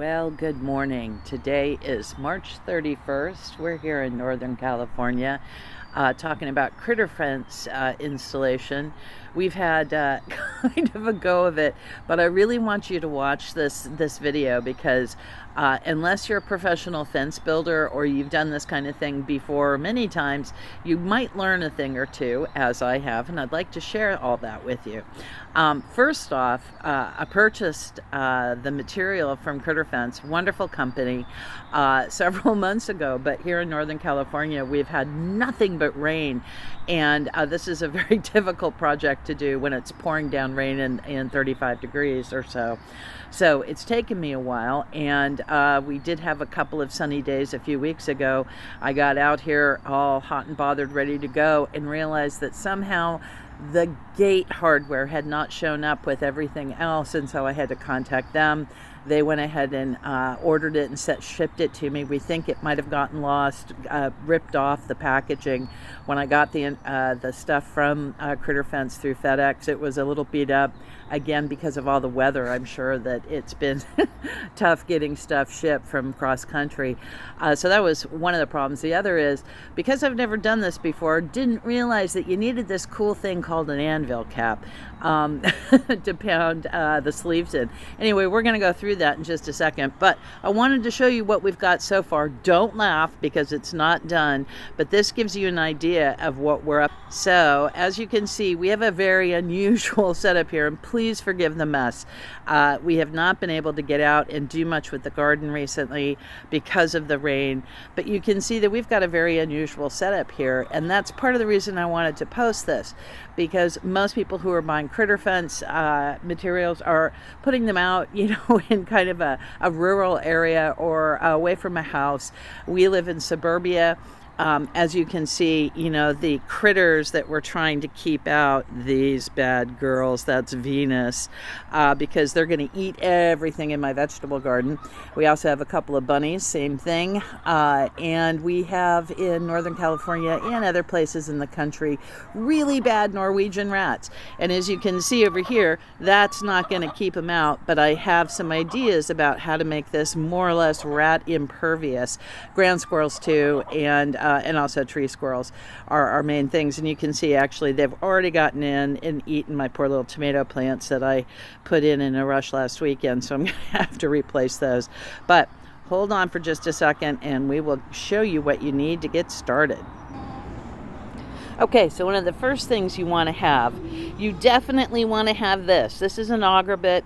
Well, good morning. Today is March 31st. We're here in Northern California talking about Critterfence installation. We've had kind of a go of it, but I really want you to watch this video because unless you're a professional fence builder or you've done this kind of thing before many times, you might learn a thing or two, as I have, and I'd like to share all that with you. First off, I purchased the material from Critterfence, wonderful company, several months ago, but here in Northern California we've had nothing but rain, and this is a very difficult project to do when it's pouring down rain in 35 degrees or so. So it's taken me a while, and we did have a couple of sunny days a few weeks ago. I got out here all hot and bothered, ready to go, and realized that somehow the gate hardware had not shown up with everything else, and so I had to contact them. They went ahead and ordered it and shipped it to me. We think it might have gotten lost, ripped off the packaging. When I got the stuff from Critterfence through FedEx, it was a little beat up. Again, because of all the weather, I'm sure that it's been tough getting stuff shipped from cross country. So that was one of the problems. The other is, because I've never done this before, didn't realize that you needed this cool thing called an anvil cap to pound the sleeves in. Anyway, we're going to go through that in just a second, but I wanted to show you what we've got so far. Don't laugh because it's not done, but this gives you an idea of what we're up. So as you can see, we have a very unusual setup here, and please forgive the mess. We have not been able to get out and do much with the garden recently because of the rain, but you can see that we've got a very unusual setup here, and that's part of the reason I wanted to post this, because most people who are buying Critterfence materials are putting them out, in kind of a rural area or away from a house. We live in suburbia. As you can see, the critters that we're trying to keep out, these bad girls, that's Venus, because they're going to eat everything in my vegetable garden. We also have a couple of bunnies, same thing. And we have in Northern California and other places in the country, really bad Norwegian rats. And as you can see over here, that's not going to keep them out, but I have some ideas about how to make this more or less rat impervious. Ground squirrels too, and also tree squirrels are our main things. And you can see actually they've already gotten in and eaten my poor little tomato plants that I put in a rush last weekend, so I'm going to have to replace those. But hold on for just a second and we will show you what you need to get started. Okay, so one of the first things you want to have, you definitely want to have this. This is an auger bit.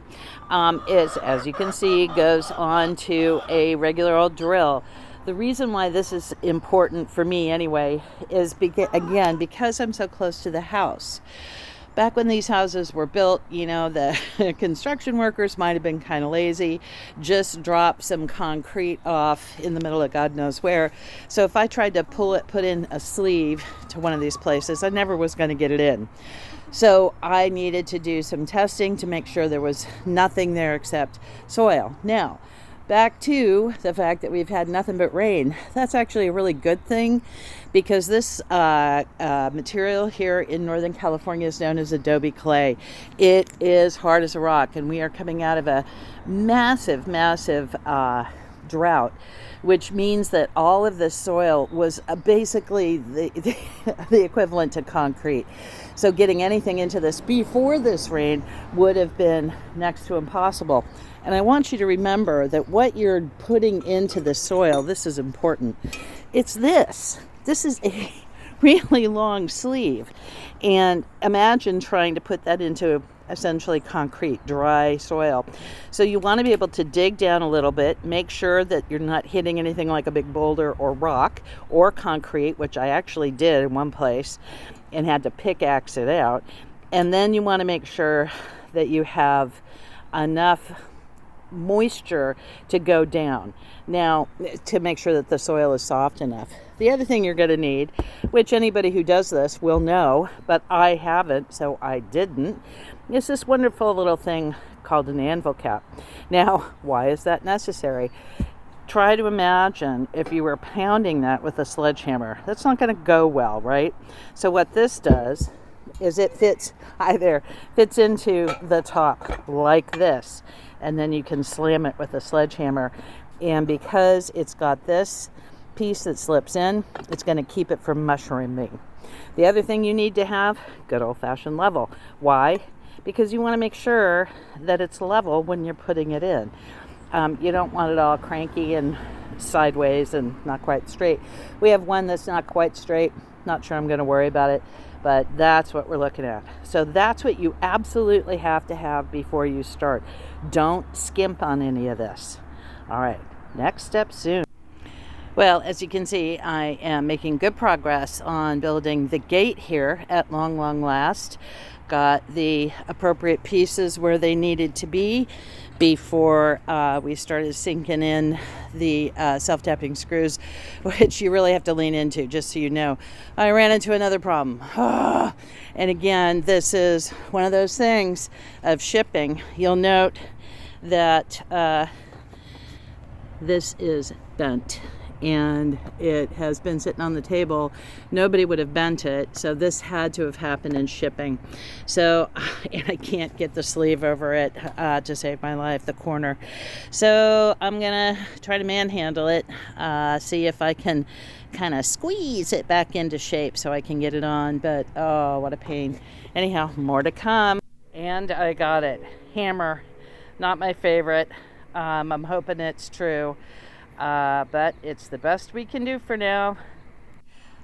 As you can see, goes on to a regular old drill. The reason why this is important for me anyway is because I'm so close to the house. Back when these houses were built, the construction workers might have been kind of lazy, just drop some concrete off in the middle of God knows where. So if I tried to put in a sleeve to one of these places, I never was going to get it in. So I needed to do some testing to make sure there was nothing there except soil. Now, back to the fact that we've had nothing but rain. That's actually a really good thing, because this material here in Northern California is known as adobe clay. It is hard as a rock, and we are coming out of a massive drought, which means that all of this soil was basically the equivalent to concrete. So getting anything into this before this rain would have been next to impossible. And I want you to remember that what you're putting into the soil, this is important. It's this. This is a really long sleeve. And imagine trying to put that into essentially concrete, dry soil. So you want to be able to dig down a little bit, make sure that you're not hitting anything like a big boulder or rock or concrete, which I actually did in one place and had to pickaxe it out. And then you want to make sure that you have enough moisture to go down. Now, to make sure that the soil is soft enough. The other thing you're going to need, which anybody who does this will know, but I haven't, so I didn't, is this wonderful little thing called an anvil cap. Now, why is that necessary? Try to imagine if you were pounding that with a sledgehammer. That's not going to go well, right? So what this does is it fits into the top like this, and then you can slam it with a sledgehammer. And because it's got this piece that slips in, it's going to keep it from mushrooming. The other thing you need to have, good old-fashioned level. Why? Because you want to make sure that it's level when you're putting it in. You don't want it all cranky and sideways and not quite straight. We have one that's not quite straight. Not sure I'm going to worry about it, but that's what we're looking at. So that's what you absolutely have to have before you start. Don't skimp on any of this. All right, next step soon. Well, as you can see, I am making good progress on building the gate here at long last. Got the appropriate pieces where they needed to be before we started sinking in the self-tapping screws, which you really have to lean into, just so you know. I ran into another problem. And again, this is one of those things of shipping. You'll note that this is bent, and it has been sitting on the table. Nobody would have bent it, so this had to have happened in shipping. So, and I can't get the sleeve over it to save my life, the corner. So I'm gonna try to manhandle it, see if I can kind of squeeze it back into shape so I can get it on, but oh, what a pain. Anyhow, more to come. And I got it. Hammer, not my favorite. I'm hoping it's true. But it's the best we can do for now.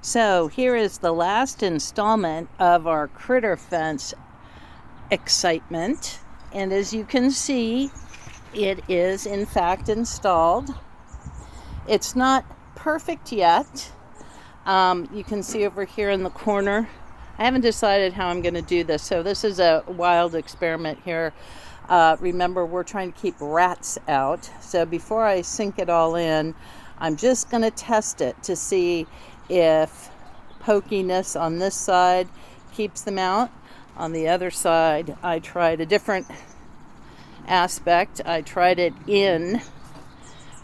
So here is the last installment of our Critterfence excitement. And as you can see, it is in fact installed. It's not perfect yet. You can see over here in the corner, I haven't decided how I'm going to do this. So this is a wild experiment here. Remember, we're trying to keep rats out. So before I sink it all in, I'm just going to test it to see if pokiness on this side keeps them out. On the other side, I tried a different aspect. I tried it in.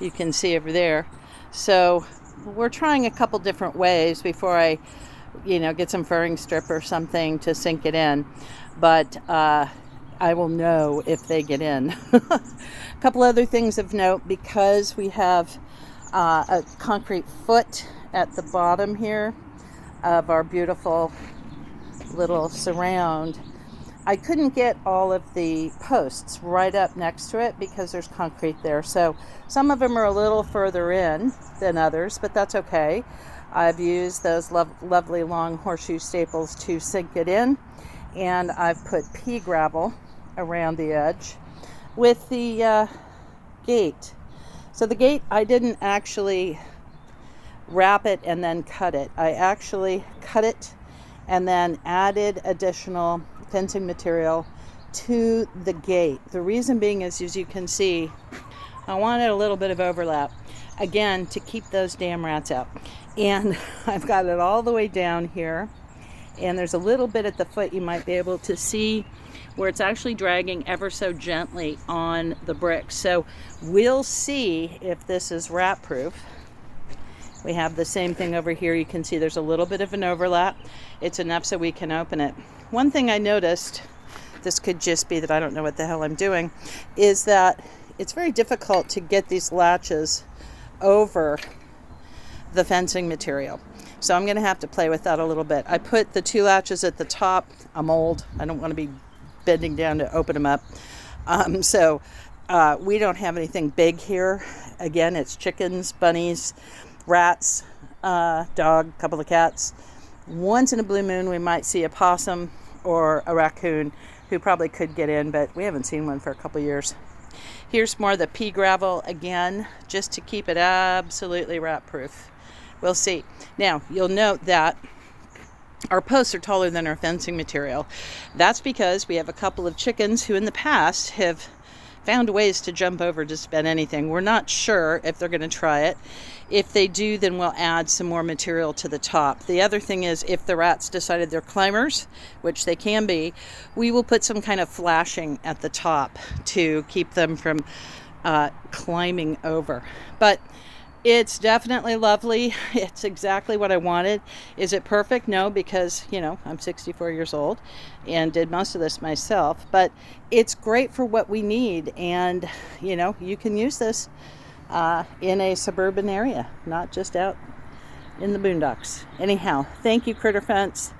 You can see over there. So we're trying a couple different ways before I, get some furring strip or something to sink it in. But I will know if they get in. A couple other things of note, because we have a concrete foot at the bottom here of our beautiful little surround. I couldn't get all of the posts right up next to it because there's concrete there. So some of them are a little further in than others, but that's okay. I've used those lovely long horseshoe staples to sink it in, and I've put pea gravel around the edge with the gate. So the gate, I didn't actually wrap it and then cut it. I actually cut it and then added additional fencing material to the gate. The reason being is, as you can see, I wanted a little bit of overlap, again, to keep those damn rats out. And I've got it all the way down here, and there's a little bit at the foot you might be able to see where it's actually dragging ever so gently on the bricks. So we'll see if this is rat proof. We have the same thing over here. You can see there's a little bit of an overlap. It's enough so we can open it. One thing I noticed, this could just be that I don't know what the hell I'm doing, is that it's very difficult to get these latches over the fencing material. So I'm going to have to play with that a little bit. I put the two latches at the top. I'm old. I don't want to be bending down to open them up. So we don't have anything big here. Again, it's chickens, bunnies, rats, dog, couple of cats. Once in a blue moon, we might see a possum or a raccoon who probably could get in, but we haven't seen one for a couple years. Here's more of the pea gravel again, just to keep it absolutely rat proof. We'll see. Now, you'll note that our posts are taller than our fencing material. That's because we have a couple of chickens who in the past have found ways to jump over just about anything. We're not sure if they're going to try it. If they do, then we'll add some more material to the top. The other thing is, if the rats decided they're climbers, which they can be, we will put some kind of flashing at the top to keep them from climbing over. But It's definitely lovely. It's exactly what I wanted. Is it perfect? No, because, I'm 64 years old and did most of this myself, but it's great for what we need. And, you can use this in a suburban area, not just out in the boondocks. Anyhow, thank you, Critterfence.